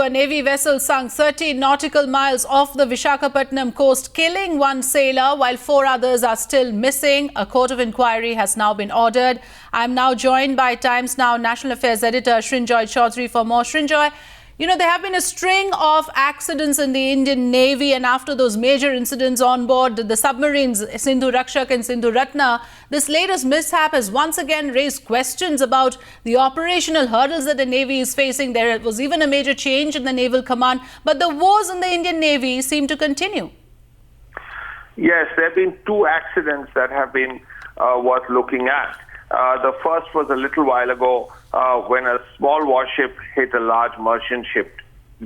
A Navy vessel sunk 30 nautical miles off the Visakhapatnam coast, killing one sailor while 4 others are still missing. A court of inquiry has now been ordered. I'm now joined by Times Now National Affairs editor Srinjoy Chaudhary for more. Srinjoy, there have been a string of accidents in the Indian Navy, and after those major incidents on board the submarines Sindhu Rakshak and Sindhu Ratna, this latest mishap has once again raised questions about the operational hurdles that the Navy is facing. There was even a major change in the naval command, but the woes in the Indian Navy seem to continue. Yes, there have been 2 accidents that have been worth looking at. The first was a little while ago when a small warship hit a large merchant ship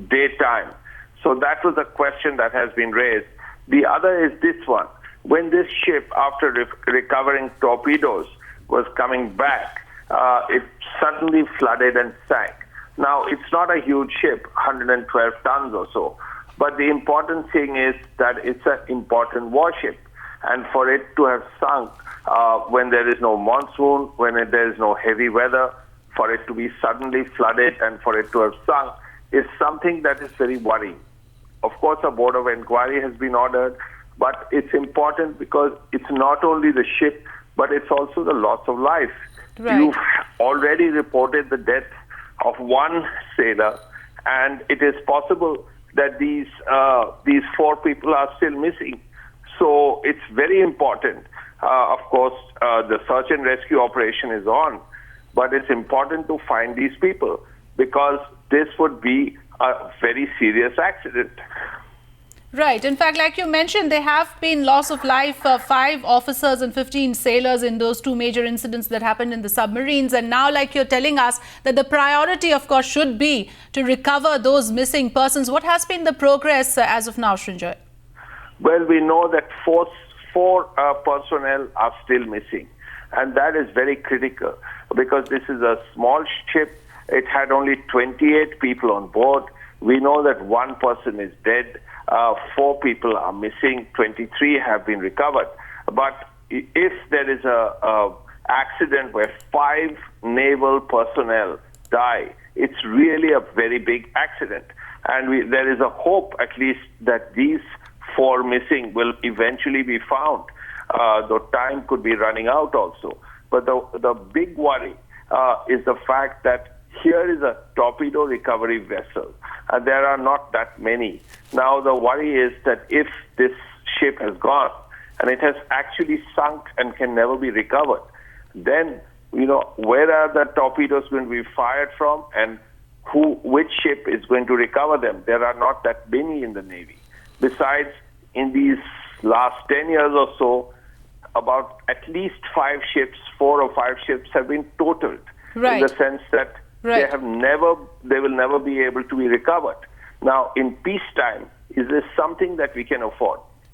daytime. So that was a question that has been raised. The other is this one. When this ship, after recovering torpedoes, was coming back, it suddenly flooded and sank. Now, it's not a huge ship, 112 tons or so, but the important thing is that it's an important warship. And for it to have sunk when there is no monsoon, when there is no heavy weather, for it to be suddenly flooded and for it to have sunk is something that is very worrying. Of course, a board of inquiry has been ordered, but it's important because it's not only the ship, but it's also the loss of life. Right. You've already reported the death of one sailor, and it is possible that these 4 people are still missing. So it's very important. Of course, the search and rescue operation is on, but it's important to find these people because this would be a very serious accident. Right. In fact, like you mentioned, there have been loss of life, 5 officers and 15 sailors in those 2 major incidents that happened in the submarines. And now, like you're telling us, that the priority, of course, should be to recover those missing persons. What has been the progress as of now, Srinjoy? Well, we know that 4 personnel are still missing, and that is very critical because this is a small ship. It had only 28 people on board. We know that 1 person is dead, 4 people are missing, 23 have been recovered. But if there is a accident where 5 naval personnel die, it's really a very big accident. And there is a hope, at least, that these 4 missing will eventually be found, though time could be running out also. But the big worry is the fact that here is a torpedo recovery vessel, and there are not that many. Now, the worry is that if this ship has gone and it has actually sunk and can never be recovered, then, where are the torpedoes going to be fired from, and which ship is going to recover them? There are not that many in the Navy. Besides, in these last 10 years or so, about at least 5 ships, 4 or 5 ships have been totaled. Right. In the sense that right. they will never be able to be recovered. Now, in peacetime, is this something that we can afford?